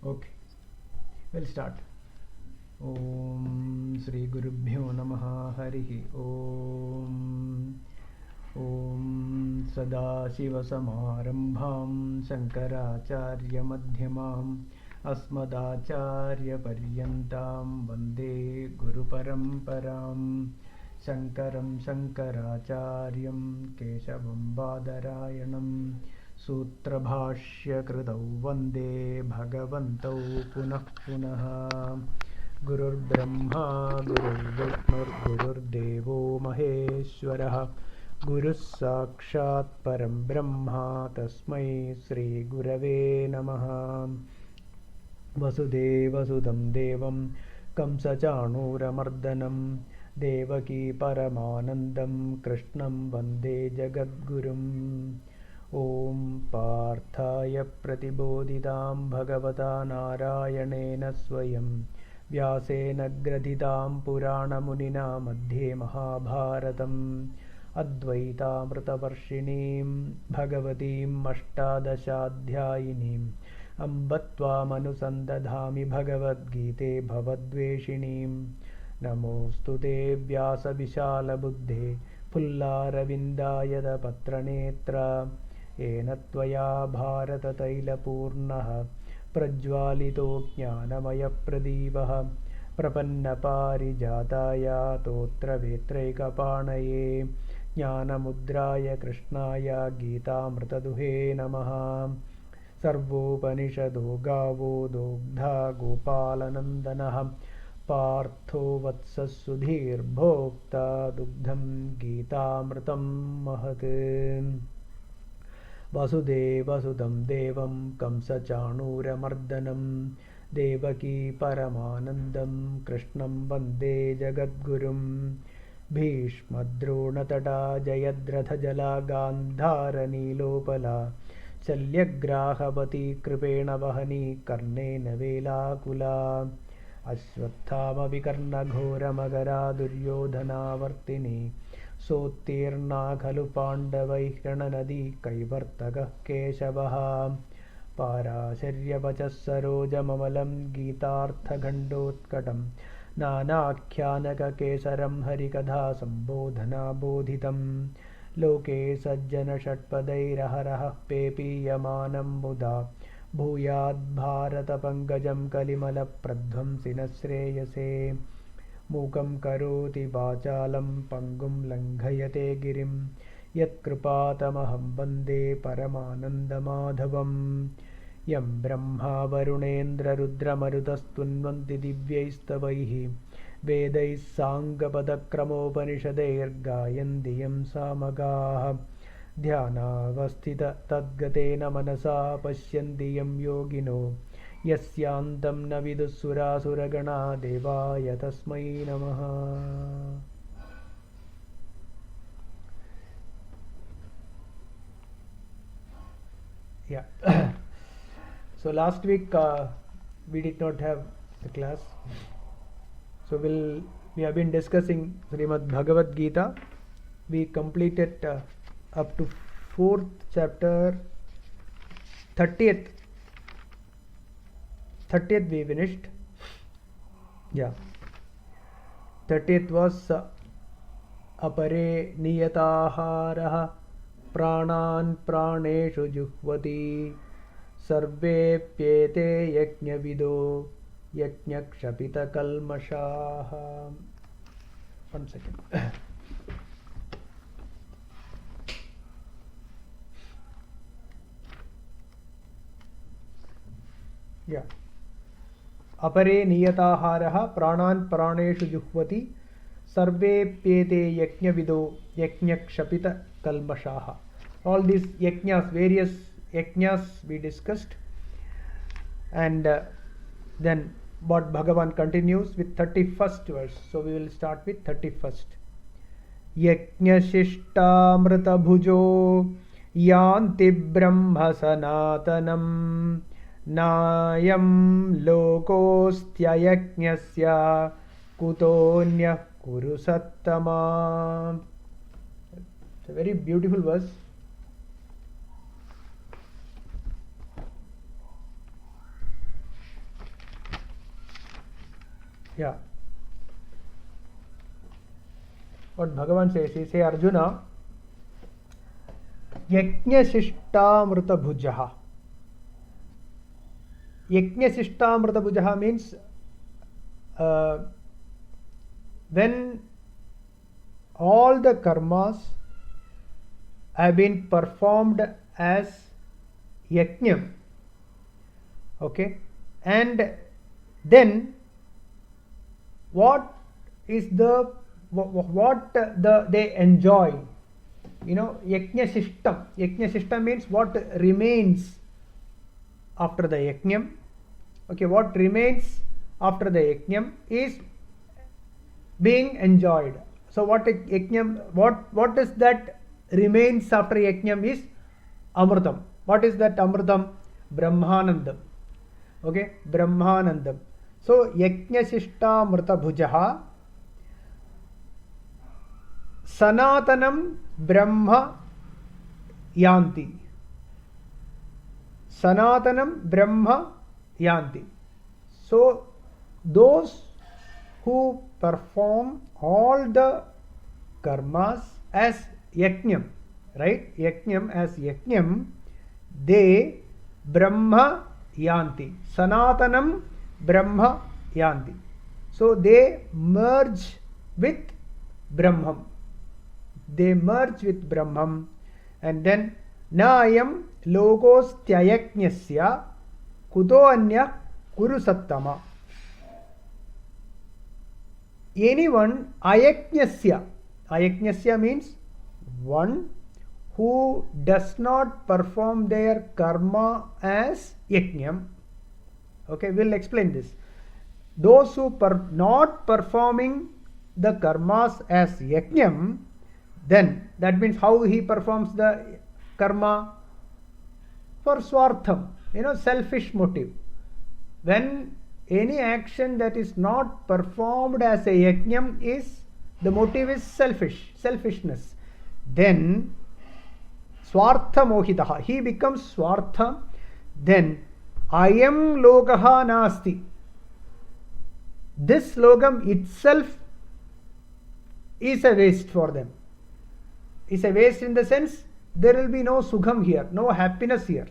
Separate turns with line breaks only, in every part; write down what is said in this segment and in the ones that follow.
Okay, we'll start. Om Sri Gurubhyo Namaha Harihi Om. Om Sadashiva Samarambham Shankaracharya Madhyamam Asmadacharya Paryantam Vande Guru Paramparam Shankaram Shankaracharyam Keshavam Badarayanam Sutrabhashya Kritau Vande Bhagavantau Punah Punah Gurur Brahma Gurur Vishnu Gurur Devo Maheshwarah Guru Sakshat Param Brahma Tasmai Sri Gurave Namaha Vasudeva Sudam Devam Kamsa Chanuramardanam Devaki Paramanandam Krishnam Vande Jagadgurum Om Parthaya Pratibodhidam Bhagavata Narayanena Swayam Vyasena Gradhitam Purana Munina Madhye Mahabharatam Advaitamritavarshinim Bhagavatim Ashtadashadhyayinim Ambatvamanusandathami Bhagavad Gite Bhavadveshinim Namostute Vyasa Vishala Buddhe Pullaravindayada Patranetra Ena Tvaya Bharata Taila Purnaha Prajvalito Jnanamaya Pradivaha Prapanna Parijataya Totra Vetraikapanaye Jnanamudraya Krishnaya Gitamrtaduhe Namaha Sarvopanishado Gavo Dogdha Gopalanandanaha Partho Vatsasudhir Bhokta Dugdham Gitamritam Mahat Vasudeva Sudam Devam Kamsa Chanuramardanam Devaki Paramanandam Krishnam Vande Jagadgurum Bhishmadronatata Jayadratha Jala Gandhara Nilopala Shalyagrahapati Kripena Vahani Karnena Velakula Ashwathama Vikarna Ghora Magara Duryodhana Vartini Sotirna Khalu Pandavai Rananadi Kaivartaga Keshavaha Parasharya Vachas Saroja Mamalam Gitartha Ghandotkatam Nanakyanaka Kesaram Harikadha Sambodhana Bodhitam Loke Sajjana Shatpadairaharaha Pepiyamanam Buddha Bhuyad Bharata Pankajam Kalimala Pradhamsina Shreyase Mukam Karoti Vachalam Pangum Langhayate Girim Yat Kripatamaham Vande Paramanandamadhavam Yam Brahma Varunendra Rudra Marudastunvanti Divyaistavaihi Vedais Sangapadakramopanishadeir Gayandiyam Samagaha Dhyanavasthita Tadgatena Manasa Pashyandiyam Yogino Yasyantam Navidusura Suragana Devaya Tasmai Namaha. Yeah. So last week we did not have the class. So we have been discussing Srimad Bhagavad Gita. We completed up to 4th chapter, 30th we finished. Yeah. 30th was Apare Niyataharaha Pranan Praneshu Juhvati Sarve Pyete Yajnavido Yajnakshapita Kalmashaha. 1 second. Yeah. Apare Niyataharaha Pranan Praneshu Juhvati Sarve Pyete Yajnavido Yajnakshapita Kalmashaha. All these yajnas, various yajnas we discussed, and then what Bhagavan continues with 31st verse. So we will start with 31st. Yajnashishtamrita bhujo yanti brahma sanatanam nayam lokostya yajnasya kutonya kuru sattama. It's a very beautiful verse. Yeah. What Bhagavan says is, say Arjuna, Yajnasishtamrita bhujaha. Yajnasishtamrita bhujaha means when all the karmas have been performed as yajnam, okay, and then what is what they enjoy, yajna system means what remains after the yajnam. Okay, what remains after the yajnam is being enjoyed. So what is that remains after yajnam is amritam. What is that amritam? Brahmanandam. Okay, Brahmanandam. So yajnasishtamrita bhujaha sanatanam brahma yanti. Sanatanam brahma yanti. So those who perform all the karmas as yajnam, right? Yajnam as yajnam, they brahma yanti. Sanatanam brahma yanti. So they merge with Brahman. They merge with Brahman, and then naayam logostyayajnasya kuto anya kuru sattama. Anyone ayajnasya means one who does not perform their karma as yajnam. Okay, we'll explain this. Those who not performing the karmas as yajnam, then that means how he performs the karma? For swartham, selfish motive. When any action that is not performed as a yajnam is, the motive is selfishness, then swartha mohitaha, he becomes swartha, then ayam lokaha nasti. This logam itself is a waste for them. Is a waste in the sense there will be no sukham here, no happiness here.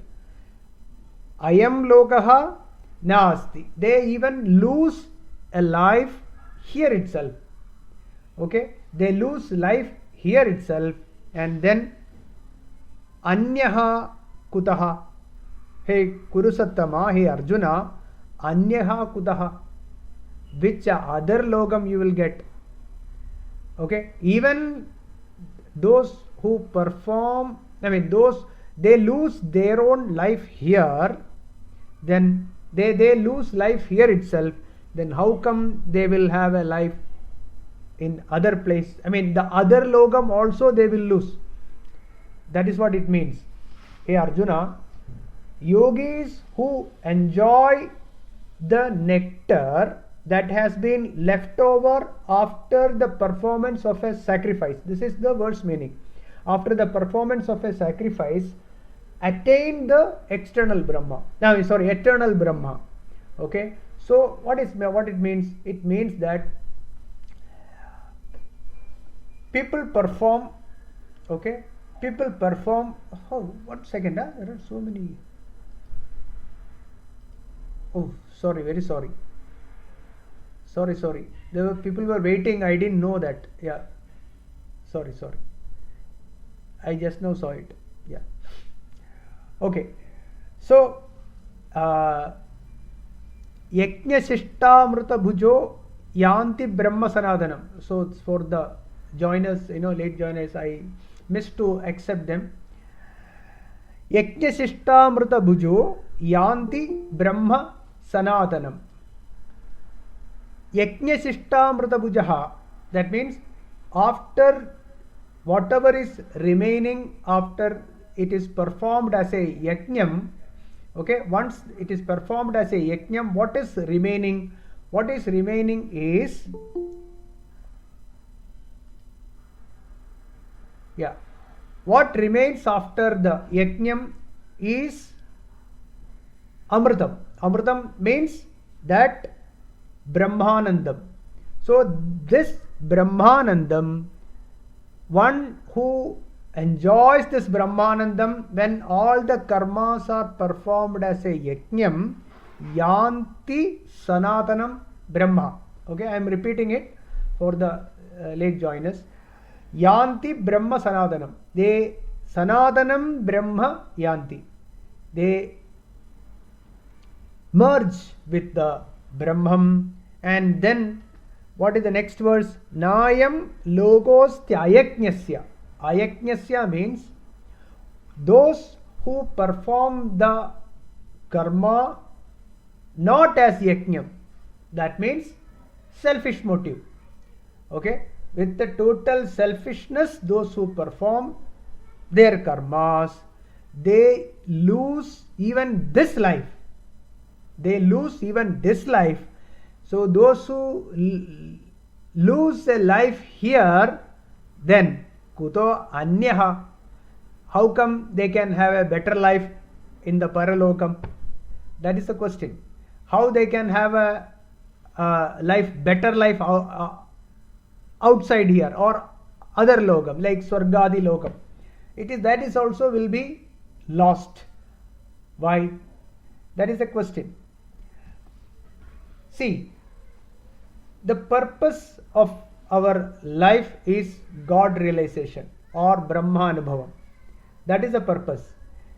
Ayam lokaha nasti. They even lose a life here itself. Okay, they lose life here itself, and then anyaha kutaha. Hey Kurusattama, hey Arjuna, anyaha kutaha. Which other logam you will get? Okay, even those who perform, they lose their own life here, then they lose life here itself, then how come they will have a life in other place? The other logam also they will lose. That is what it means. Hey Arjuna, yogis who enjoy the nectar that has been left over after the performance of a sacrifice. This is the verse meaning. After the performance of a sacrifice, attain the eternal Brahma. Okay. So what it means? It means that people perform. Okay. People perform. Oh, 1 second. There are so many. Oh, sorry. Very sorry. Sorry. People were waiting. I didn't know that. Yeah. Sorry. I just now saw it. Yeah. Okay. So, Yajnasishtamrita bhujo yanti brahma sanatanam. So, for the joiners, late joiners, I missed to accept them. Yajnasishtamrita bhujo yanti brahma sanatanam. Yajnasishtamrita bhujaha, that means after whatever is remaining after it is performed as a yajnam, okay, once it is performed as a yajnam, what is remaining? What is remaining is, what remains after the yajnam is amritam. Amritam means that Brahmanandam. So this Brahmanandam, one who enjoys this Brahmanandam when all the karmas are performed as a yajnam, yanti sanatanam Brahma. Okay, I am repeating it for the late joiners. Yanti Brahma Sanatanam. They Sanatanam Brahma Yanti. They merge with the Brahman. And then what is the next verse? Nayam logos tyayajnasya. Ayajnasya means those who perform the karma not as yajnam. That means selfish motive. Okay, with the total selfishness, those who perform their karmas, they lose even this life. They lose even this life. So those who lose a life here, then kuto anyaha. How come they can have a better life in the paralokam? That is the question. How they can have a better life outside here or other lokam like Swargadi lokam. That is also will be lost. Why? That is a question. See, the purpose of our life is God realization or Brahma Anubhavam. That is the purpose.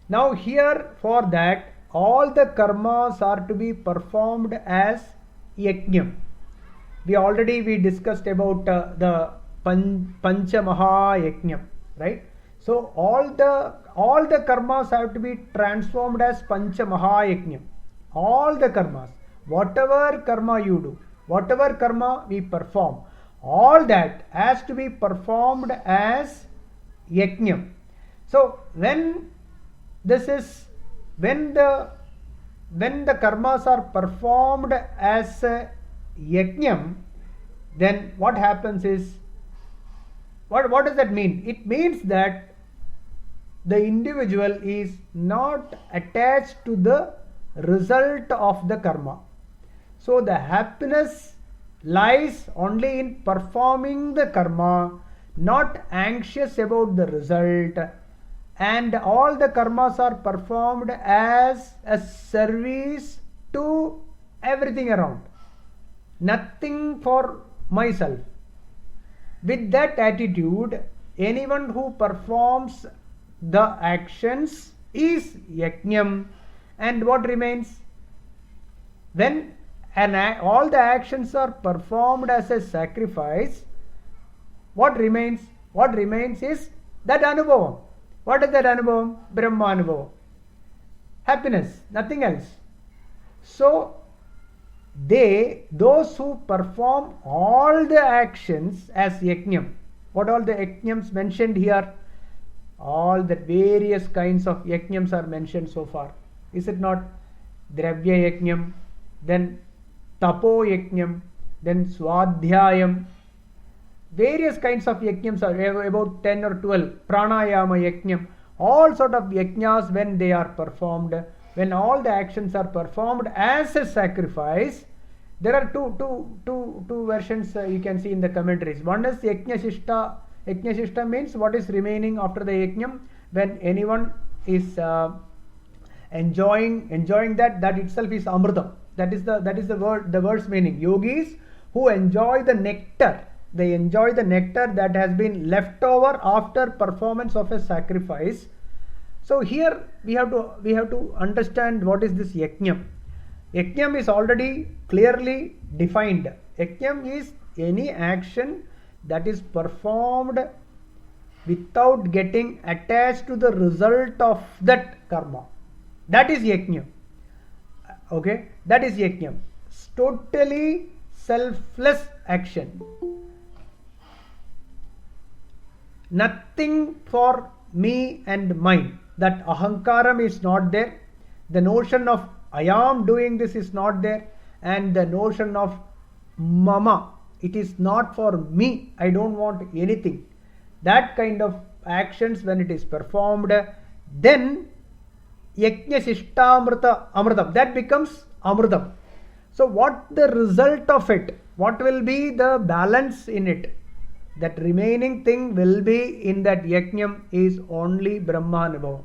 Now here for that all the karmas are to be performed as yajnam. We discussed about the Pancha Maha Yajnam, right? So all the karmas have to be transformed as Pancha Maha Yajnam. All the karmas, whatever karma you do, whatever karma we perform, all that has to be performed as yajnam. So when the karmas are performed as yajnam, then what happens is, what does that mean? It means that the individual is not attached to the result of the karma. So the happiness lies only in performing the karma, not anxious about the result, and all the karmas are performed as a service to everything around. Nothing for myself. With that attitude, anyone who performs the actions is yajnam, and what remains? When all the actions are performed as a sacrifice, what remains? What remains is that anubhavam. What is that anubhavam? Brahma anubhavam. Happiness, nothing else. So those who perform all the actions as yajnam, what all the yajnams mentioned here? All the various kinds of yajnams are mentioned so far. Is it not? Dravya yajnam, then tapo yajnam, then swadhyayam. Various kinds of yajnams are about 10 or 12. Pranayama yajnam. All sort of yajnas when they are performed, when all the actions are performed as a sacrifice. There are two versions you can see in the commentaries. One is yajnashishta. Yajnashishta means what is remaining after the yajnam. When anyone is enjoying that itself is amritam. That is the word's meaning. Yogis who enjoy the nectar. They enjoy the nectar that has been left over after performance of a sacrifice. So here we have to understand what is this yajnam. Yajnam is already clearly defined. Yajnam is any action that is performed without getting attached to the result of that karma. That is yajnam. Okay, that is yajnam. Totally selfless action. Nothing for me and mine. That ahankaram is not there. The notion of I am doing this is not there. And the notion of mama, it is not for me. I don't want anything. That kind of actions when it is performed, then yajna shishtamrita amritam, that becomes amritam. So what the result of it? What will be the balance in it? That remaining thing will be in that yajnam is only Brahmanubhava,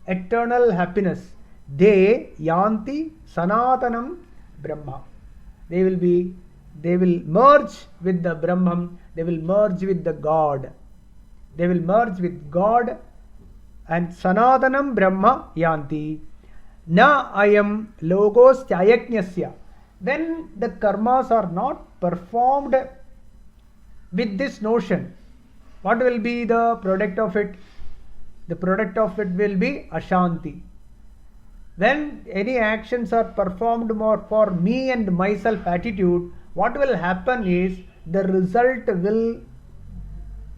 eternal happiness. They yanti sanatanam Brahma. They will merge with the Brahman, they will merge with the God. They will merge with God and Sanatanam Brahma yanti. Na ayam logos tyayajnasya. When the karmas are not performed with this notion, what will be the product of it? The product of it will be ashanti. When any actions are performed more for me and myself attitude, what will happen is the result will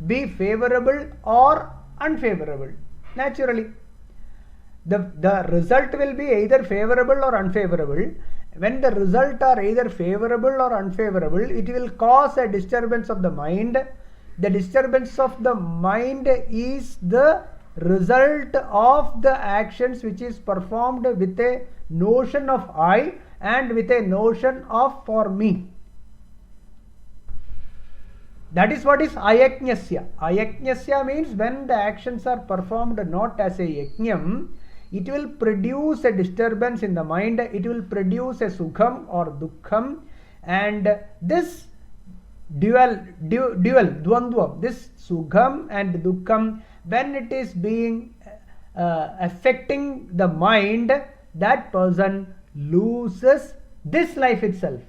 be favorable or unfavorable. Naturally, the result will be either favorable or unfavorable. When the result are either favorable or unfavorable, it will cause a disturbance of the mind. The disturbance of the mind is the result of the actions which is performed with a notion of I and with a notion of for me. That is what is ayajnasya. Ayajnasya means when the actions are performed not as a yajnam, it will produce a disturbance in the mind, it will produce a sukham or dukkham, and this dvandva, this sukham and dukkham, when it is being affecting the mind, that person loses this life itself.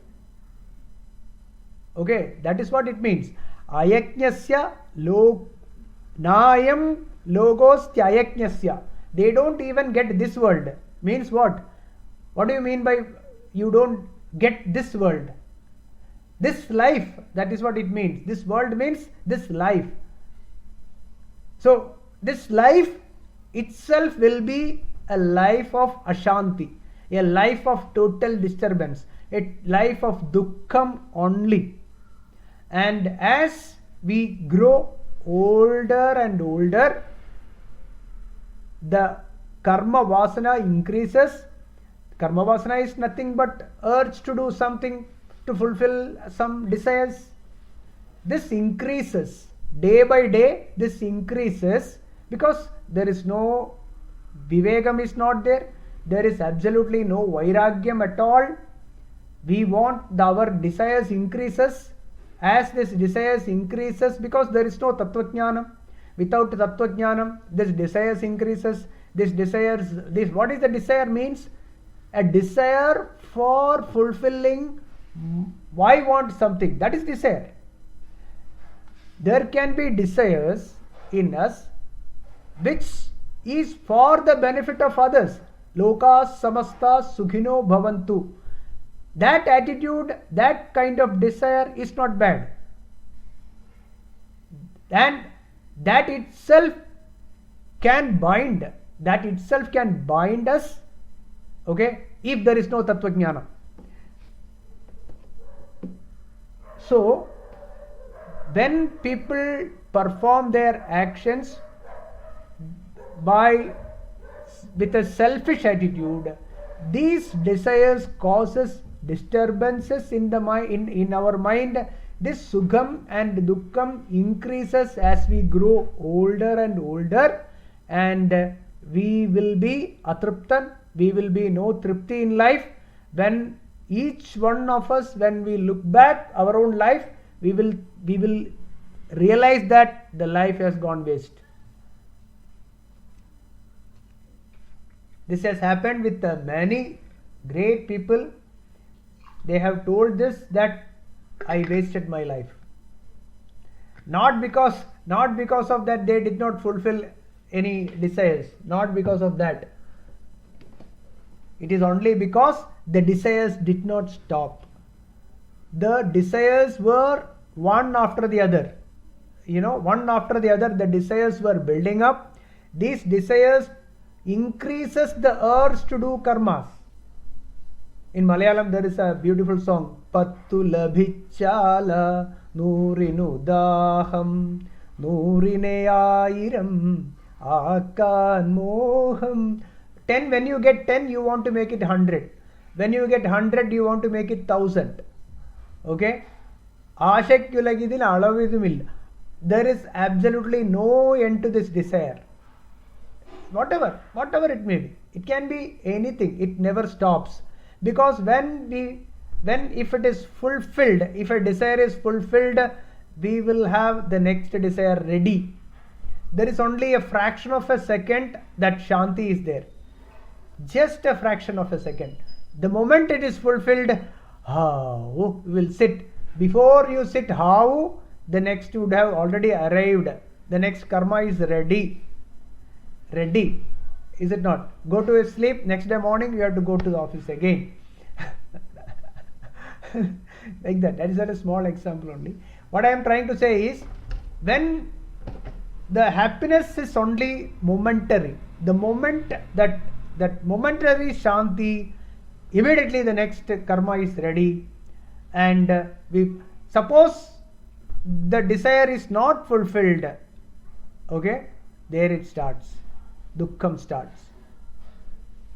Okay, that is what it means. Ayajnasya nayam logos tyayajnasya. They don't even get this world. Means what? What do you mean by you don't get this world? This life, that is what it means. This world means this life. So this life itself will be a life of ashanti, a life of total disturbance, a life of dukkham only. And as we grow older and older, the karma vasana increases. Karma vasana is nothing but urge to do something, to fulfill some desires. This increases day by day. This increases because there is no vivekam is not there. There is absolutely no vairagyam at all. We want our desires increases. As this desires increases, because there is no tattvajnanam. Without tattvajnanam, this desires increases. This what is the desire means? A desire for fulfilling. Why want something? That is desire. There can be desires in us which is for the benefit of others. Lokas samastas sukhino bhavantu. That attitude, that kind of desire is not bad. And that itself can bind us, okay, if there is no tattvajnana. So when people perform their actions with a selfish attitude, these desires causes disturbances in our mind. This sukham and dukkham increases as we grow older and older, and we will be atriptan, we will be no tripti in life. When each one of us, when we look back our own life, we will realize that the life has gone waste. This has happened with many great people. They have told this, that I wasted my life. Not because of that they did not fulfill any desires. Not because of that. It is only because the desires did not stop. The desires were one after the other. One after the other, the desires were building up. These desires increases the urge to do karmas. In Malayalam, there is a beautiful song. Pattu labhichala Nurinu daham Nurine ayiram Akan moham. 10, when you get 10, you want to make it 100. When you get 100, you want to make it 1000. Okay? There is absolutely no end to this desire. Whatever it may be. It can be anything. It never stops. Because if it is fulfilled, if a desire is fulfilled, we will have the next desire ready. There is only a fraction of a second that Shanti is there. Just a fraction of a second. The moment it is fulfilled, you will sit. Before you sit, the next would have already arrived. The next karma is ready. Ready. Is it not? Go to sleep, next day morning you have to go to the office again. Like that. That is a small example only. What I am trying to say is, when the happiness is only momentary, the moment that momentary Shanti, immediately the next karma is ready. And we suppose the desire is not fulfilled, okay, there it starts. Dukkham starts.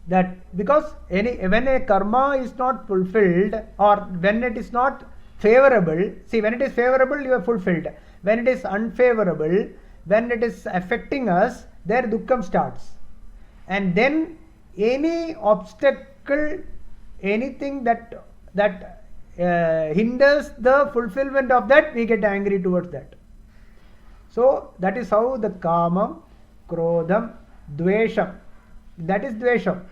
That because when a karma is not fulfilled, or when it is not favorable, see, when it is favorable you are fulfilled. When it is unfavorable, when it is affecting us, there dukkham starts. And then any obstacle, anything that hinders the fulfillment of that, we get angry towards that. So that is how the kamam, krodham, dvesham, that is dvesham.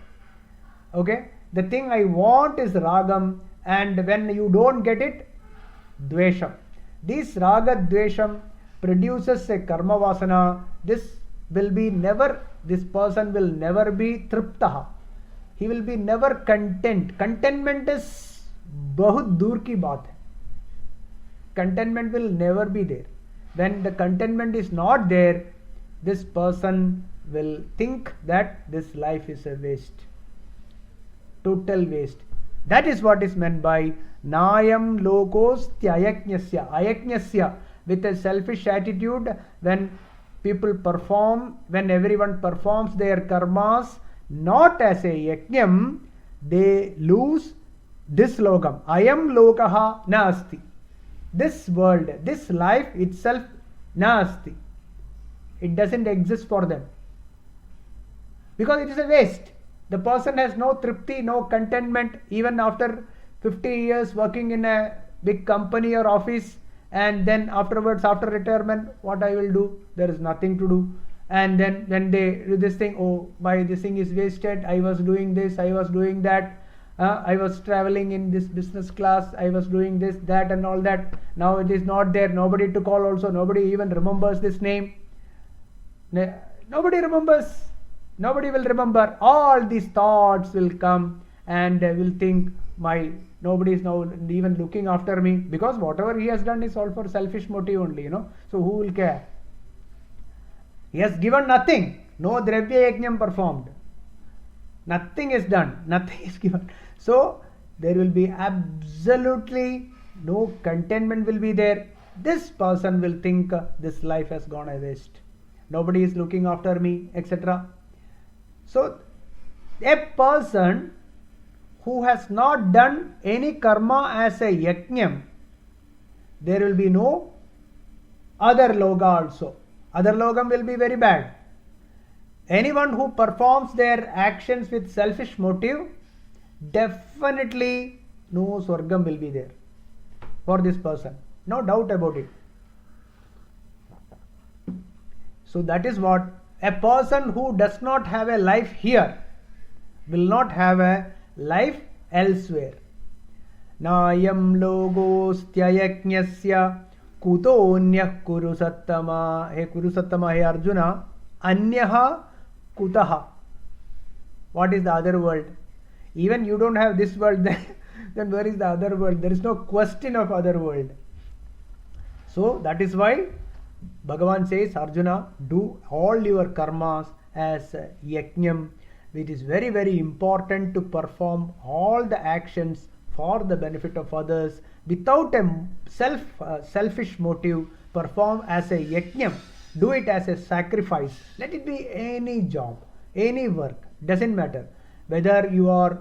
Okay, the thing I want is ragam, and when you don't get it, dvesham. This raga dvesham produces a karma vasana. This person will never be triptaha. He will be never content. Contentment is bahut dur ki baat hai. Contentment will never be there. When the contentment is not there, this person will think that this life is a waste. Total waste. That is what is meant by Nayam Lokos Tyayajnasya. Ayajnasya, with a selfish attitude, when everyone performs their karmas not as a yajnam, they lose this lokam. Ayam lokaha na asti. This world, this life itself, na asti. It doesn't exist for them. Because it is a waste. The person has no tripti, no contentment, even after 50 years working in a big company or office, and then afterwards, after retirement, what I will do? There is nothing to do. And then when they do this thing, this thing is wasted, I was doing this, I was doing that, I was traveling in this business class, I was doing this, that and all that. Now it is not there, nobody to call also, nobody even remembers this name. Nobody remembers. Nobody will remember. All these thoughts will come and will think, nobody is now even looking after me, because whatever he has done is all for selfish motive only, So who will care? He has given nothing. No dravya yajnam performed. Nothing is done. Nothing is given. So there will be absolutely no contentment will be there. This person will think this life has gone a waste. Nobody is looking after me, etc. So a person who has not done any karma as a yajnam, there will be no other loga also. Other logam will be very bad. Anyone who performs their actions with selfish motive, definitely no swargam will be there for this person. No doubt about it. So that is what a person who does not have a life here will not have a life elsewhere. Nayam logostyayajnasya kutonya kurusattama. Hey Kurusattama, hey Arjuna, anyaha kutaha. What is the other world? Even you don't have this world, then where is the other world? There is no question of other world. So that is why Bhagavan says, Arjuna, do all your karmas as yajnam. It is very, very important to perform all the actions for the benefit of others without a selfish motive. Perform as a yajnam. Do it as a sacrifice. Let it be any job, any work, doesn't matter. Whether you are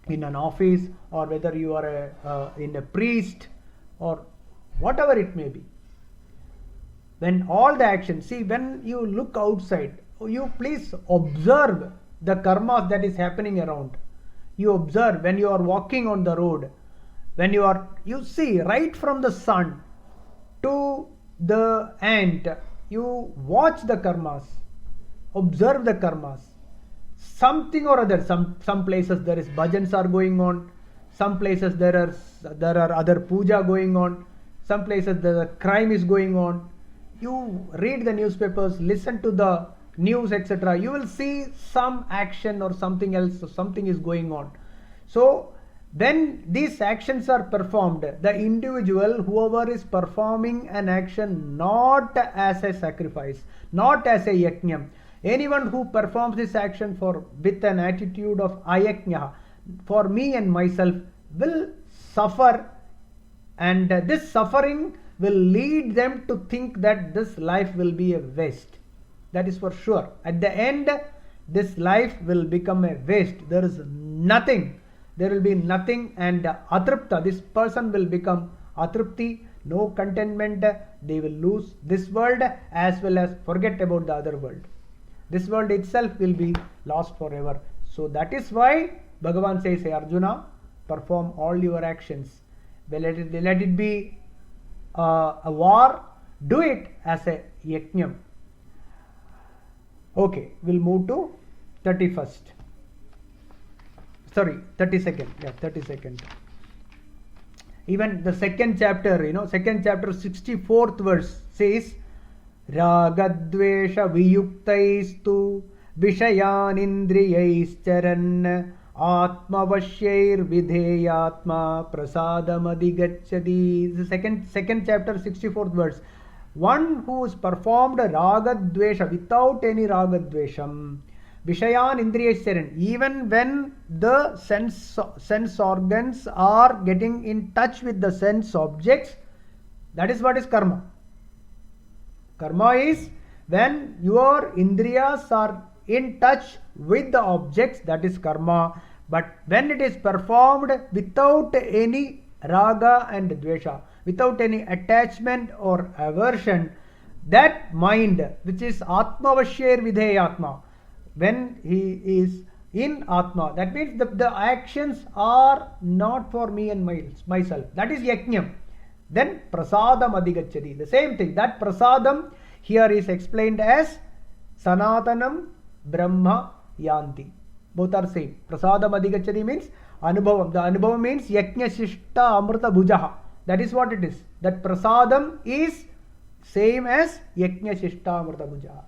in an office, or whether you are in a priest, or whatever it may be. When all the actions, see, when you look outside, you please observe the karmas that is happening around. You observe when you are walking on the road, when you see right from the sun to the ant, you watch the karmas, observe the karmas. Something or other, some places there is bhajans are going on, some places there are other puja going on, some places the crime is going on. You read the newspapers, listen to the news, etc. You will see some action or something else, or something is going on. So when these actions are performed, the individual, whoever is performing an action not as a sacrifice, not as a yajnam, anyone who performs this action with an attitude of ayajna, for me and myself, will suffer, and this suffering will lead them to think that this life will be a waste. That is for sure. At the end, this life will become a waste. There is nothing. There will be nothing, and atripta, this person will become atripti, no contentment. They will lose this world as well as forget about the other world. This world itself will be lost forever. So that is why Bhagavan says, hey Arjuna, perform all your actions. Well, let it be a war, do it as a yajnam. Okay, we'll move to 32nd. Yeah, 32nd. Even the second chapter, second chapter 64th verse says, Ragadvesha viyuktaistu vishayan indriyaischaran atmavasyair vidheyatma prasadam adhigacchati. The second chapter 64th verse. One who has performed ragadvesha without any ragadvesham, vishayan indriyaischaran, even when the sense organs are getting in touch with the sense objects, that is what is karma. Karma is when your indriyas are in touch with the objects, that is karma. But when it is performed without any raga and dvesha, without any attachment or aversion, that mind, which is atmavasyair vidheyatma, when he is in atma, that means the actions are not for me and myself. That is yajnam. Then prasadam adhigacchati. The same thing. That prasadam here is explained as sanatanam brahma yanti. Both are same. Prasadam adhigacchati means anubhavam. The anubhavam means yajna shishta amrita bhujaha. That is what it is. That prasadam is same as yajna shishta amrita bhujaha.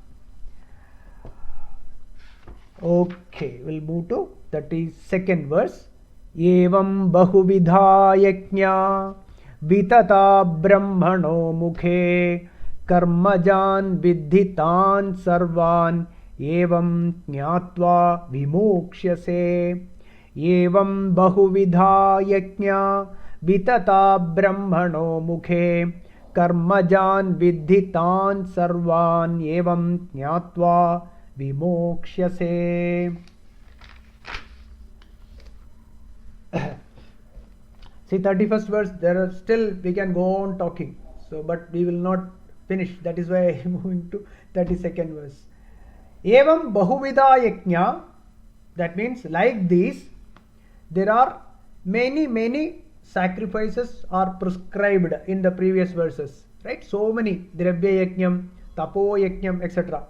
Okay, we'll move to 32nd verse. Evam bahuvidha yajna vitata brahmano mukhe karmajan vidhitan sarvan evam jnatva vimoksyase. Evam bahuvidha yajna vitata brahmano mukhe karmajan vidhitan sarvan evam jnatva vimoksyase. See, 31st verse, there are still, we can go on talking, so but we will not finish. That is why I am moving to 32nd verse. Evam bahuvida yajna, that means like this, there are many sacrifices are prescribed in the previous verses, right? So many, dravya yajnam, tapo yajnam, etc.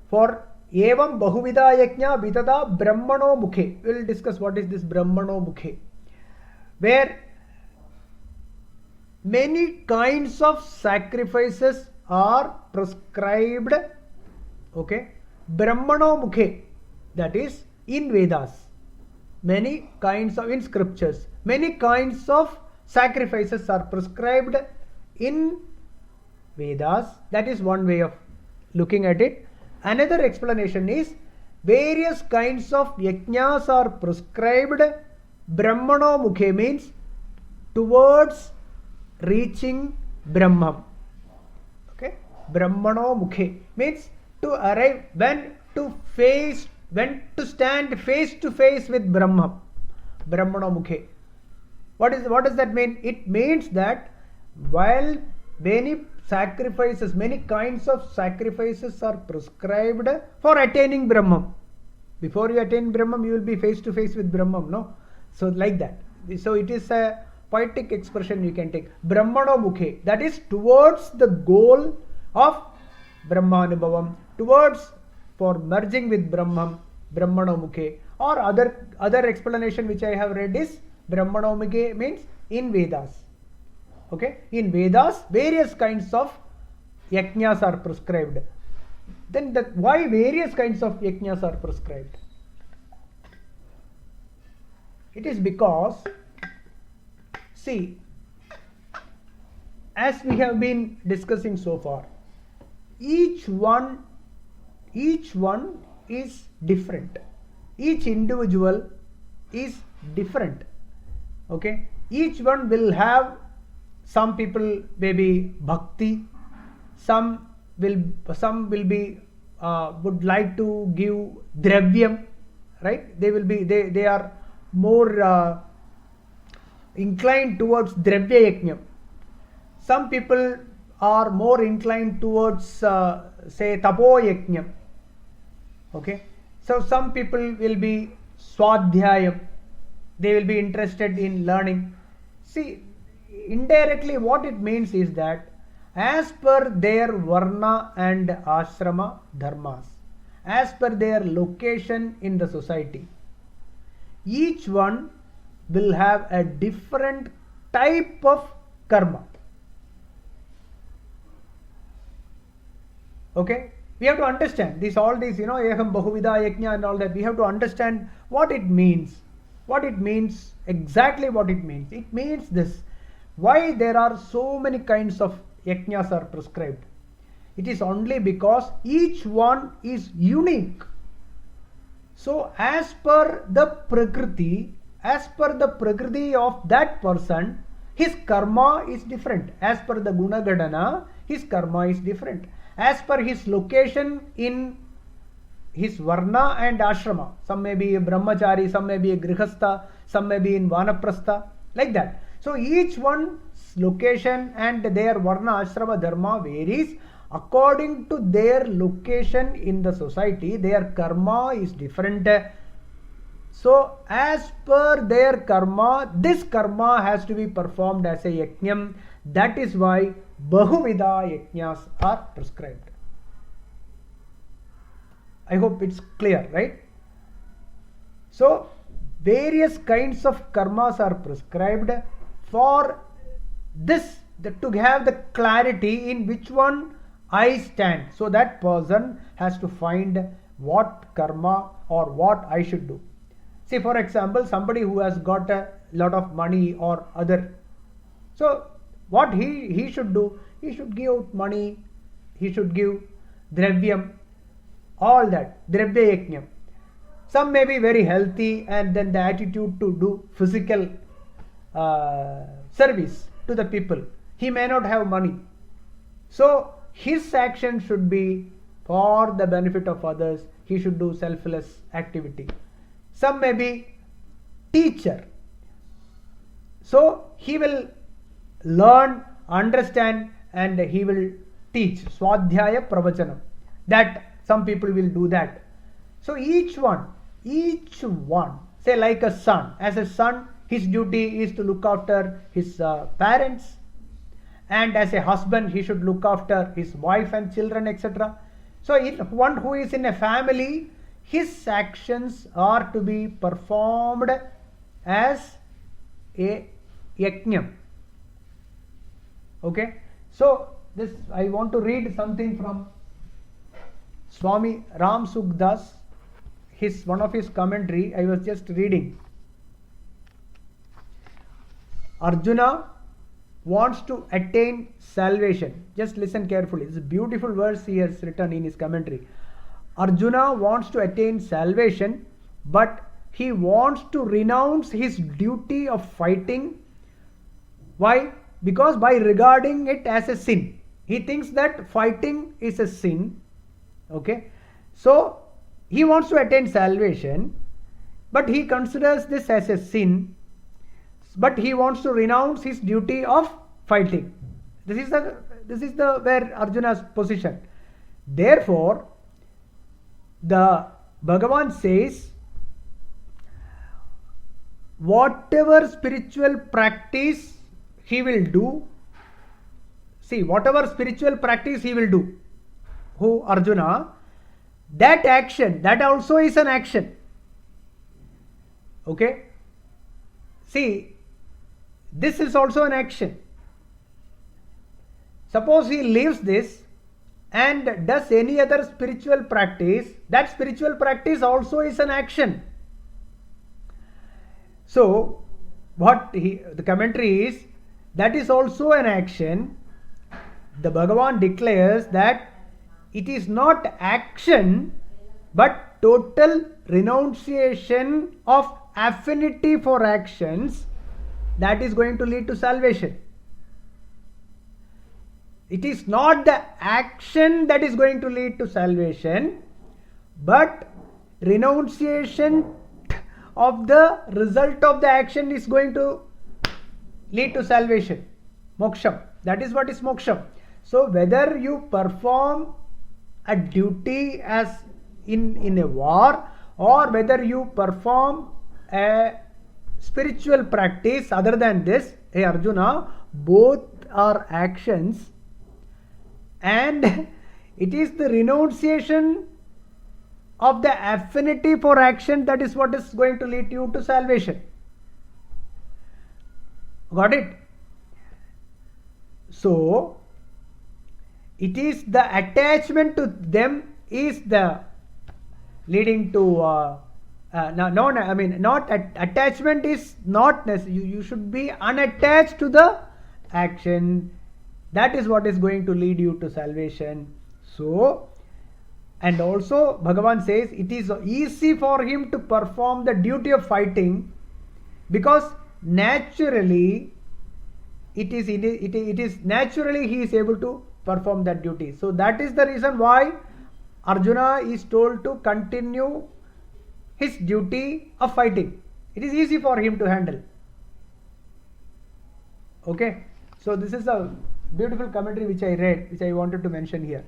For evam bahuvida yajna vitata brahmano mukhe. We will discuss what is this brahmano mukhe, where many kinds of sacrifices are prescribed. Okay, brahmano mukhe, that is in Vedas. Many kinds of, in scriptures, many kinds of sacrifices are prescribed in Vedas. That is one way of looking at it. Another explanation is various kinds of yajnas are prescribed. Brahmano mukhe means towards reaching Brahman. Okay, Brahmano mukhe means to arrive, when to face went to stand face to face with Brahma, Brahmano Mukhe. What does that mean? It means that while many sacrifices, many kinds of sacrifices are prescribed for attaining Brahman. Before you attain Brahman, you will be face to face with Brahman, no? So like that. So it is a poetic expression you can take. Brahmano Mukhe, that is towards the goal of Brahmanubhavam, towards for merging with Brahman, Brahmano Mukhe. Or other explanation which I have read is Brahmano Mukhe means in Vedas. Okay, in Vedas various kinds of yajnas are prescribed. Then why various kinds of yajnas are prescribed? It is because, see, as we have been discussing so far, each one is different. Each individual is different. Okay, each one will have, some people maybe bhakti, some will be would like to give dravyam, right? They are more inclined towards dravya yajna. Some people are more inclined towards say tapo yajna. Okay, so some people will be swadhyayam, they will be interested in learning. See, indirectly what it means is that as per their varna and ashrama dharmas, as per their location in the society, each one will have a different type of karma. Okay, we have to understand all these, eham bahuvida yajna and all that. We have to understand what it means. Exactly what it means. It means this. Why there are so many kinds of yajnas are prescribed? It is only because each one is unique. So as per the prakriti of that person, his karma is different. As per the gunagadana, his karma is different. As per his location in his varna and ashrama, some may be a brahmachari, some may be a grihastha, some may be in vanaprastha, like that. So each one's location and their varna ashrama dharma varies. According to their location in the society, their karma is different. So as per their karma, this karma has to be performed as a yajnam. That is why bahuvida yajnas are prescribed. I hope it's clear, right? So various kinds of karmas are prescribed for this, to have the clarity in which one I stand. So that person has to find what karma or what I should do. See, for example, somebody who has got a lot of money or other. So what he should do? He should give money, he should give dravyam, all that, dravya yajna. Some may be very healthy and then the attitude to do physical service to the people. He may not have money. So his action should be for the benefit of others. He should do selfless activity. Some may be teacher. So he will learn, understand, and he will teach. Swadhyaya pravachanam. That some people will do that. So each one, say like a son. As a son, his duty is to look after his parents. And as a husband, he should look after his wife and children, etc. So one who is in a family, his actions are to be performed as a yajnam. Okay. So this, I want to read something from Swami Ram Sukdas, one of his commentary. I was just reading. Arjuna wants to attain salvation. Just listen carefully. It's a beautiful verse he has written in his commentary. Arjuna wants to attain salvation, but he wants to renounce his duty of fighting. Why? Because by regarding it as a sin. He thinks that fighting is a sin. Okay. So he wants to attain salvation, but he considers this as a sin, but he wants to renounce his duty of fighting. This is the where Arjuna's position. Therefore, the Bhagavan says, whatever spiritual practice he will do, see, whatever spiritual practice he will do, who Arjuna, that action, that also is an action. Okay? See, this is also an action. Suppose he leaves this and does any other spiritual practice, that spiritual practice also is an action. So, the commentary is, that is also an action. The Bhagavan declares that it is not action, but total renunciation of affinity for actions that is going to lead to salvation. It is not the action that is going to lead to salvation, but renunciation of the result of the action is going to lead to salvation. Moksham. That is what is moksham. So whether you perform a duty as in a war, or whether you perform a spiritual practice other than this, hey Arjuna, both are actions, and it is the renunciation of the affinity for action that is what is going to lead you to salvation. Got it? So, it is the attachment to them is the leading to attachment is not necessary. You should be unattached to the action. That is what is going to lead you to salvation. So, and also Bhagavan says it is easy for him to perform the duty of fighting, because naturally it is naturally he is able to perform that duty. So that is the reason why Arjuna is told to continue his duty of fighting. It is easy for him to handle. Okay, so this is a beautiful commentary which I read, which I wanted to mention here.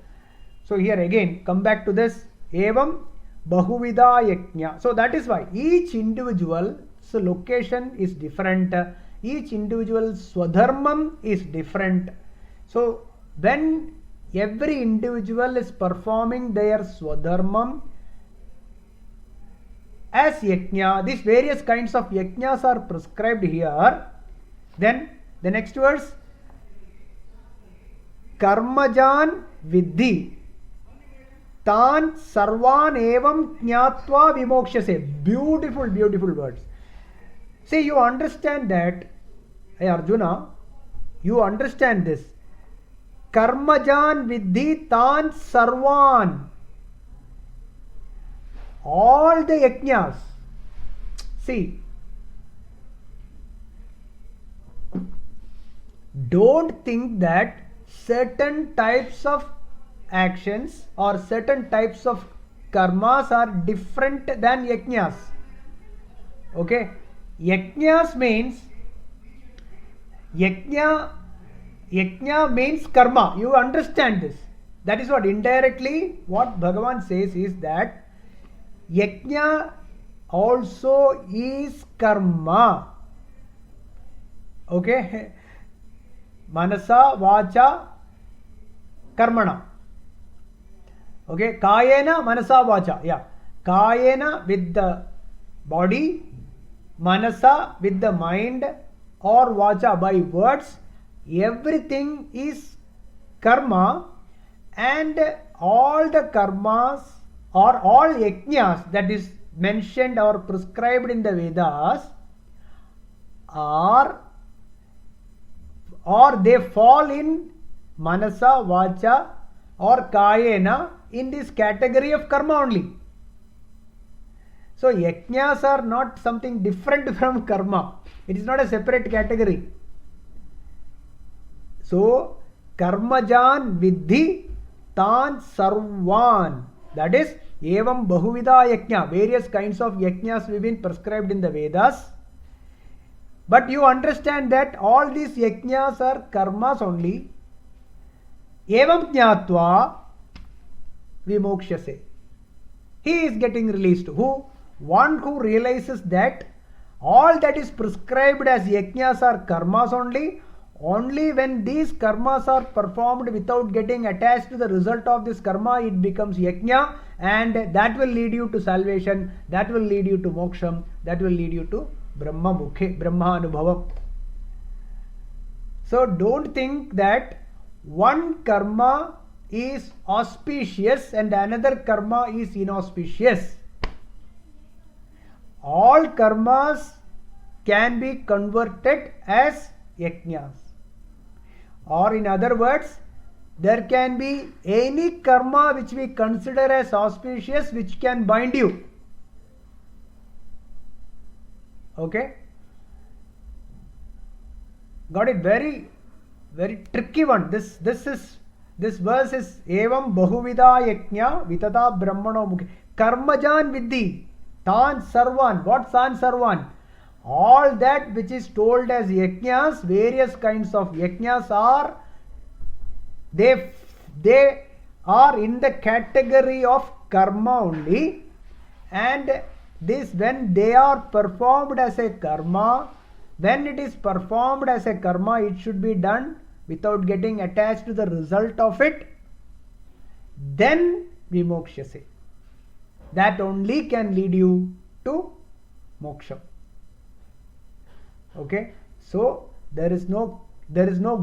So here again, come back to this. Evam Bahuvida Yajna. So that is why each individual's location is different. Each individual's Swadharmam is different. So when every individual is performing their Swadharmam as Yajna, these various kinds of Yajnas are prescribed here. Then the next verse, Karmajan Vidhi Tan Sarvan Evam Jnatva Vimokshase. Beautiful, beautiful words. See, you understand that, hey Arjuna, you understand this. Karmajan Vidhi Tan Sarvan. All the yajnas. See, don't think that certain types of actions or certain types of karmas are different than yajnas. Okay, yajnas means yajna means karma. You understand this. That is what indirectly what Bhagavan says is that yajna also is karma. Okay, manasa vacha karmana. Okay, kayena manasa vacha. Yeah, kayena with the body, manasa with the mind, or vacha by words. Everything is karma, and all the karmas or all yajnas that is mentioned or prescribed in the Vedas are, or they fall in manasa, vacha or kayena in this category of karma only. So yajnas are not something different from karma. It is not a separate category. So karmajan vidhi tan sarvan. That is, Evam bahuvida yajna, various kinds of yajnas have been prescribed in the Vedas. But you understand that all these yajnas are karmas only. Evam jnatva vimokshase. He is getting released. Who? One who realizes that all that is prescribed as yajnas are karmas only. Only when these karmas are performed without getting attached to the result of this karma, it becomes yajna, and that will lead you to salvation, that will lead you to moksham, that will lead you to Brahma Mukhe, Brahma Anubhavam. So don't think that one karma is auspicious and another karma is inauspicious. All karmas can be converted as yajnas. Or in other words, there can be any karma which we consider as auspicious which can bind you. Okay? Got it? Very, very tricky one. This verse is Evam bahuvida yajna vitata brahmano mukhe. Karmajan vidhi. Tan sarvan. What san sarvan? All that which is told as yajnas, various kinds of yajnas are, they are in the category of karma only, and this, when they are performed as a karma, when it is performed as a karma, it should be done without getting attached to the result of it. Then vimokshase. That only can lead you to moksha. Okay, so there is no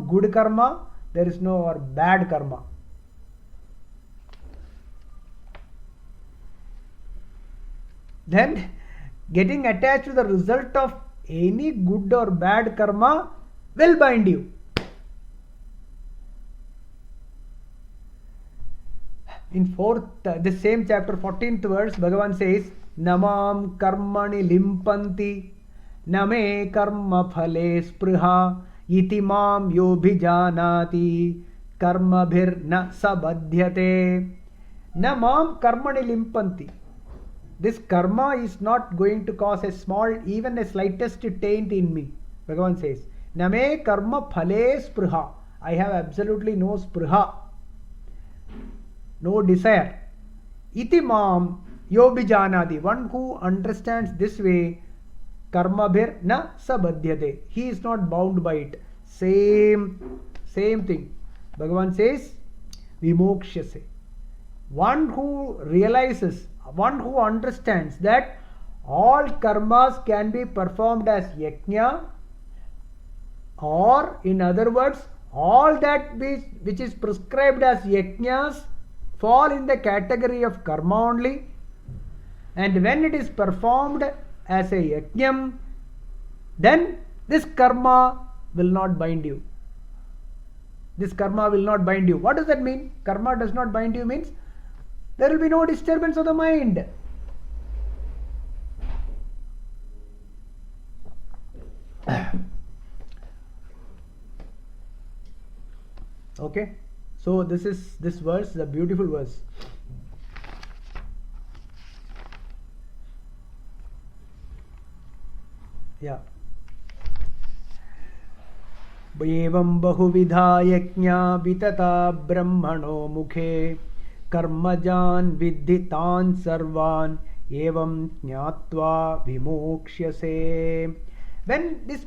good karma, there is no bad karma. Then getting attached to the result of any good or bad karma will bind you. In the same chapter, 14th verse, Bhagavan says, Namam karmani limpanti Name karma phale spruha iti mam yobhijanati karma bhir na sabadhyate. Namam karmani limpanti. This karma is not going to cause a small, even a slightest taint in me. Bhagavan says, Name karma phale spruha. I have absolutely no spruha, no desire. Iti mam yobhijanati. One who understands this way, karma bhir na sabadhyate. He is not bound by it. Same thing. Bhagavan says, vimokshase. One who realizes, one who understands that all karmas can be performed as yajna, or in other words, all that which is prescribed as yajnas fall in the category of karma only, and when it is performed as a yajnam, then this karma will not bind you. This karma will not bind you. What does that mean? Karma does not bind you means there will be no disturbance of the mind. Okay, so this verse is a beautiful verse. Yeah. Evam bahuvidha yajna vitata brahmano mukhe karmajan vidhitan sarvan evam jnatva vimokshase. When the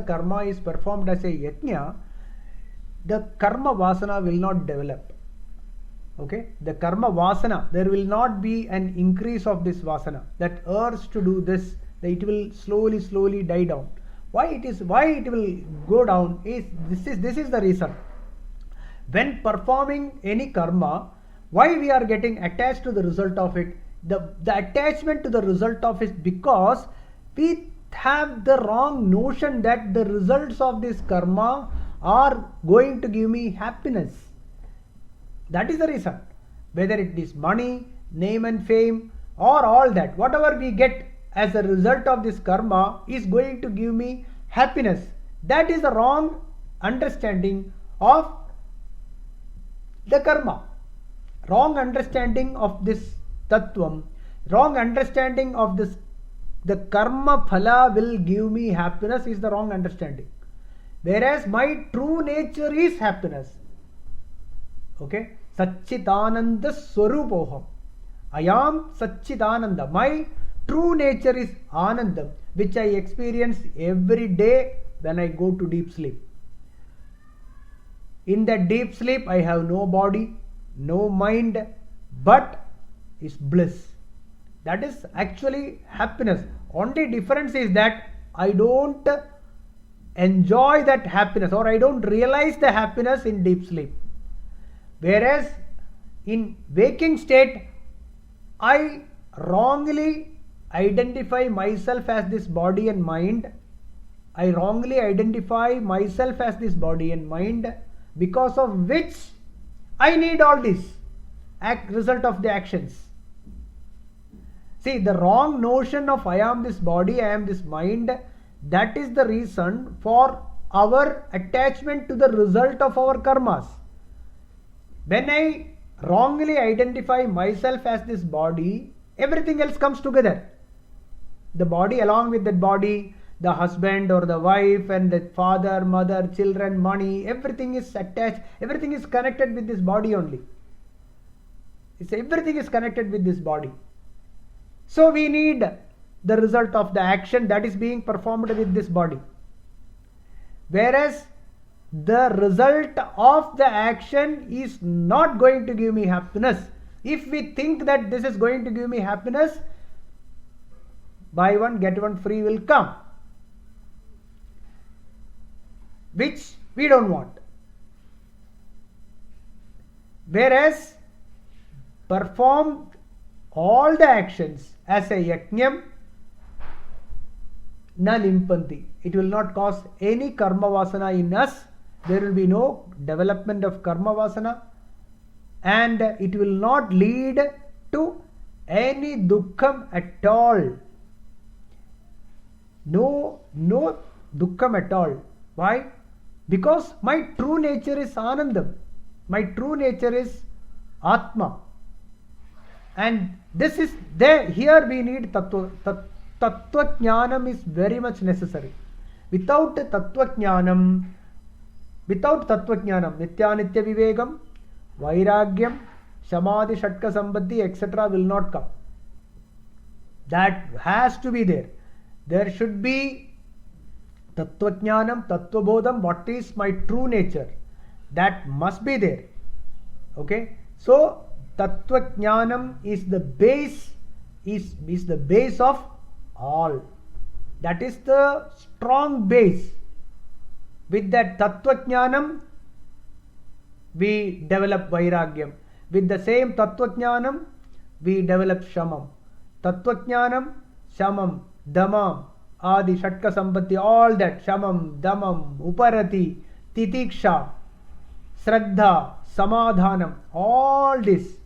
karma is performed as a yajna, the karma vasana will not develop. Okay, the karma vasana, there will not be an increase of this vasana, that urge to do this, it will slowly die down. Why it will go down is this is the reason. When performing any karma, why we are getting attached to the result of it? The attachment to the result of it because we have the wrong notion that the results of this karma are going to give me happiness. That is the reason. Whether it is money, name and fame, or all that, whatever we get as a result of this karma is going to give me happiness. That is the wrong understanding of the karma. wrong understanding of this tattvam, wrong understanding of this, the karma phala will give me happiness, is the wrong understanding. Whereas my true nature is happiness. Okay? Satchitananda Swarupoham. I am Satchitananda. My true nature is Anandam, which I experience every day when I go to deep sleep. In that deep sleep, I have no body, no mind, but is bliss. That is actually happiness. Only difference is that I don't enjoy that happiness, or I don't realize the happiness in deep sleep. Whereas in waking state, I wrongly identify myself as this body and mind. I wrongly identify myself as this body and mind, because of which I need all this result of the actions. See, the wrong notion of I am this body, I am this mind, that is the reason for our attachment to the result of our karmas. When I wrongly identify myself as this body, everything else comes together. The body, along with that body, the husband or the wife and the father, mother, children, money, everything is attached, everything is connected with this body only. Everything is connected with this body. So we need the result of the action that is being performed with this body. Whereas the result of the action is not going to give me happiness. If we think that this is going to give me happiness, buy one get one free will come, which we don't want. Whereas perform all the actions as a yajnam, na limpanti. It will not cause any karma vasana in us. There will be no development of karma vasana, and it will not lead to any dukkham at all. No dukkham at all. Why? Because my true nature is Anandam. My true nature is Atma. And this is there. Here we need Tattva Jnanam is very much necessary. Without Tattva Jnanam, Nityanitya Vivegam, Vairagyam, Samadhi, Shatka Sambandhi, etc. will not come. That has to be there. There should be Tattva Jnanam, Tattva Bodham, what is my true nature. That must be there. Okay? So, Tattva Jnanam is the base, is the base of all. That is the strong base. With that Tattva Jnanam, we develop Vairagyam. With the same Tattva Jnanam, we develop Shamam. Tattva Jnanam, Shamam, Damam, Adi, Shatka Sambandhi, all that, Shamam, Damam, Uparati, Titiksha, Shraddha, Samadhanam, all this.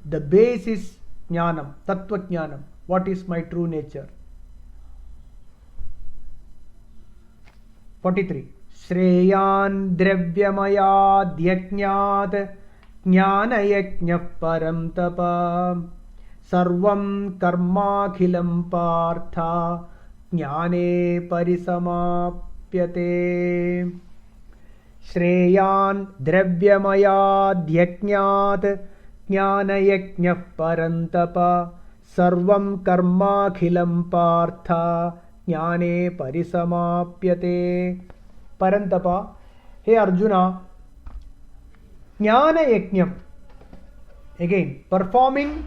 The base is Jnanam, Tattva Jnanam. What is my true nature? 43. Shreyan dravyamaya dhyajnat jnanayajnah param tapa sarvam karmakhilam partha jnane parisamapyate. Shreyan dravyamaya dhyajnat jnanayajnah param tapa sarvam karmakhilam partha jnane parisamapyate. Parantapa, hey Arjuna, jnana yajnam, again performing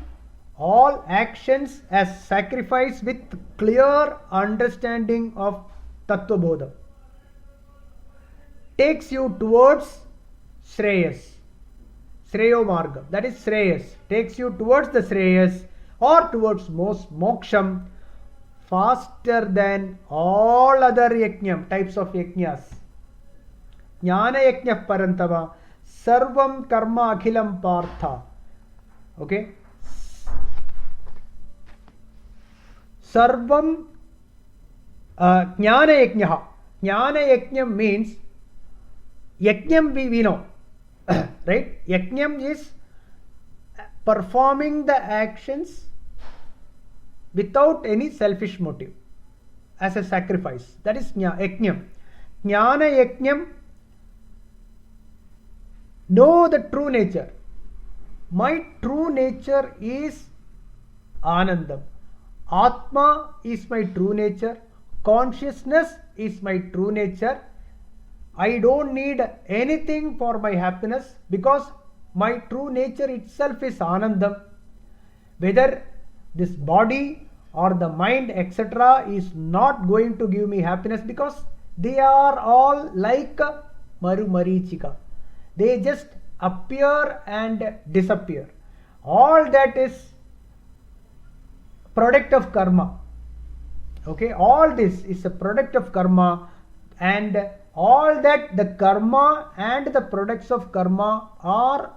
all actions as sacrifice with clear understanding of Tattva Bodha takes you towards Shreyas, Shreyo Marga, that is Shreyas, takes you towards the Shreyas or towards most moksham faster than all other yajnam, types of yajnas. Jnana yajnah parantava sarvam karma akhilam partha. Okay. Sarvam jnana yajnah. Jnana yajnam means yajnam we know. Right? Yajnam is performing the actions without any selfish motive as a sacrifice. That is yajnam. Jnana yajnam. Know the true nature. My true nature is Anandam. Atma is my true nature. Consciousness is my true nature. I don't need anything for my happiness because my true nature itself is Anandam. Whether this body or the mind, etc., is not going to give me happiness because they are all like Maru Marichika. They just appear and disappear. All that is product of karma. Okay, all this is a product of karma, and all that the karma and the products of karma are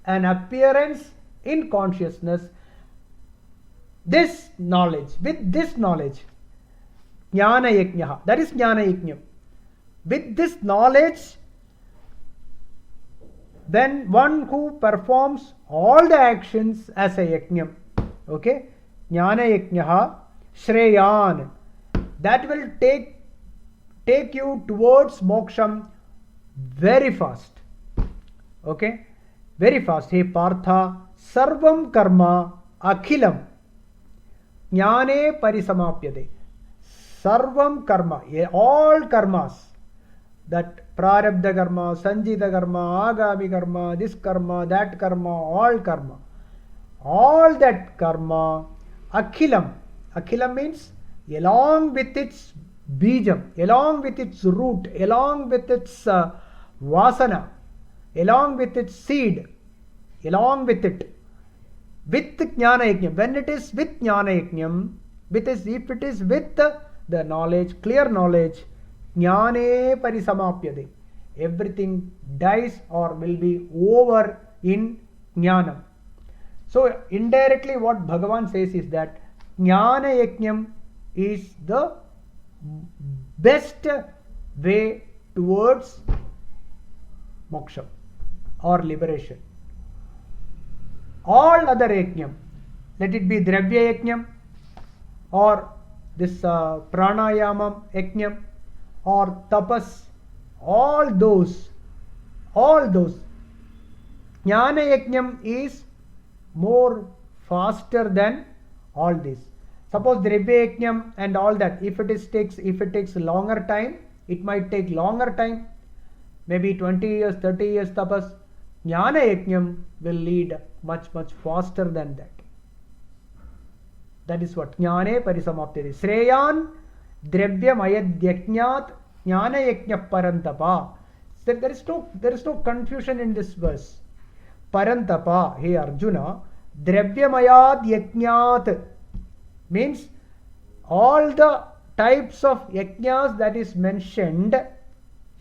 an appearance in consciousness. This knowledge, with this knowledge, jnana yajnaha, that is jnana yajnam. With this knowledge, then one who performs all the actions as a yajnam, okay, jnana yajnaha shreyan, that will take you towards moksham very fast. Okay, very fast. Hey Partha, sarvam karma akhilam jnane parisamapyate. Sarvam karma, all karmas, that prarabdha karma, sanjita karma, agami karma, this karma, that karma, all that karma, akhilam. Akhilam means along with its bijam, along with its root, along with its vasana, along with its seed, along with it, with jnana yajnam. When it is with jnana yajnam, if it is with the knowledge, clear knowledge, jnane parisamapyate, everything dies or will be over in jnanam. So indirectly what Bhagavan says is that jnana yajnam is the best way towards moksha or liberation. All other yajnam, let it be dravya yajnam or this pranayamam yajnam or tapas, all those jnana yajnam is more faster than all this. Suppose dravya yajnam and all that, if it takes longer time, it might take longer time, maybe 20 years, 30 years tapas. Jnana yajnam will lead much faster than that. That is what jnane parisamapyate. Shreyan dravya mayadhyajnat jnana yajna parantapa. There is no confusion in this verse. Parantapa, hey Arjuna, dravya mayad yajnat means all the types of yajnas that is mentioned.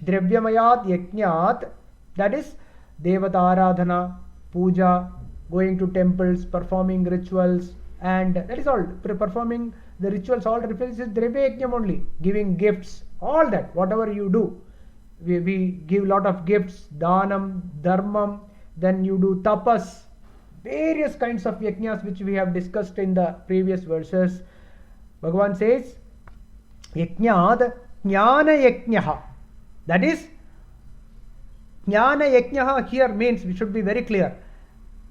Dravya mayad yajnat, that is devata aradhana, puja, going to temples, performing rituals, and that is all. Performing the rituals, all refers to dravya yajnam only. Giving gifts, all that, whatever you do. We give lot of gifts, dhanam, dharmam, then you do tapas, various kinds of yajnas which we have discussed in the previous verses. Bhagavan says, yajnad jnana yajnaha. That is, jnana yajnaha here means, we should be very clear,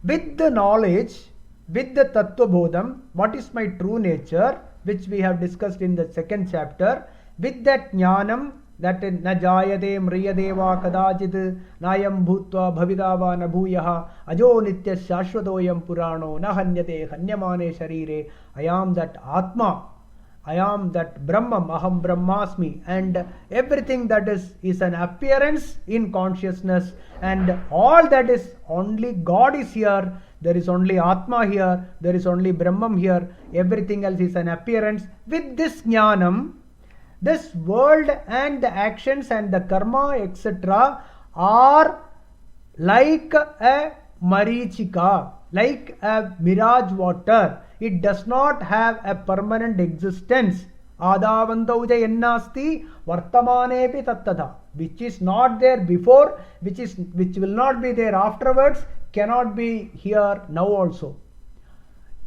with the knowledge, with the tattva bodham, what is my true nature, which we have discussed in the second chapter, with that jnanam, that na jayate mriyadeva kadachit nayam bhutva bhavidava na bhuyaha ajo nitya shashvatoyam purano na hanyate hanyamane sharire. I am that Atma, I am that Brahman, aham brahmasmi, and everything that is an appearance in consciousness, and all that is only God is here, there is only Atma here, there is only Brahman here, everything else is an appearance. With this jnanam, this world and the actions and the karma, etc., are like a marichika, like a mirage water. It does not have a permanent existence. Adavantauja ennasti vartamanepi tattadha, which is not there before, which will not be there afterwards, cannot be here now also.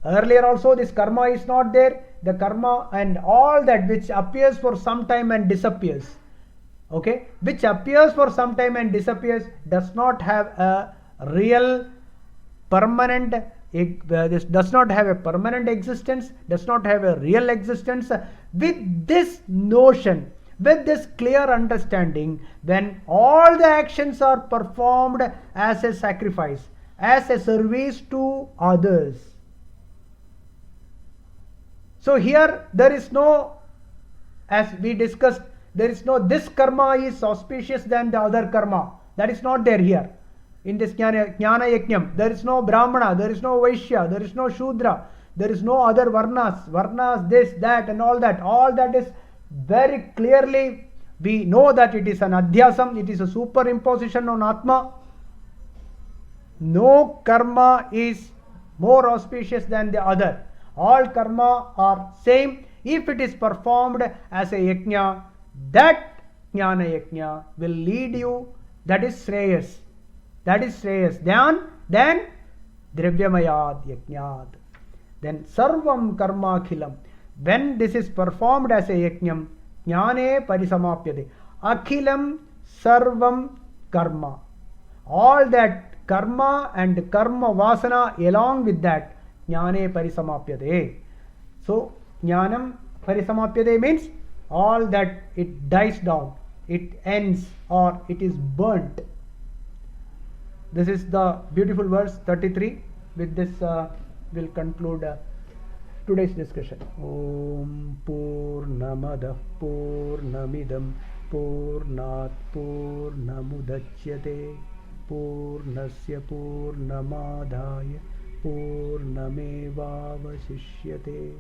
Earlier also this karma is not there. The karma and all that which appears for some time and disappears, okay, which appears for some time and disappears, does not have a real permanent, this does not have a permanent existence, does not have a real existence. With this notion, with this clear understanding, when all the actions are performed as a sacrifice, as a service to others. So here there is no, as we discussed, there is no this karma is auspicious than the other karma. That is not there here. In this Jnana Yajnam, there is no Brahmana, there is no Vaishya, there is no Shudra, there is no other Varnas, this, that and all that. All that is very clearly, we know that it is an Adhyasam, it is a superimposition on Atma. No karma is more auspicious than the other. All karma are same. If it is performed as a yajna, that jnana yajna will lead you, that is Shreyas. That is Shreyas. Then Dravyamayad yajnat. Then Sarvam karma akhilam. When this is performed as a yajnam, jnane parisamapyate. Akhilam sarvam karma. All that karma and karma vasana along with that, jnane parisamapyate. So jnanam parisamapyate means all that it dies down, it ends, or it is burnt. This is the beautiful verse 33. With this we'll conclude today's discussion. Om Purnamadah Purnamidam Purnat Purnamudachyate Purnasya Purnamadhaya Purnamevavashishyate.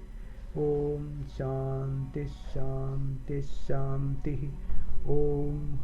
Om Shanti Shanti Shanti. Om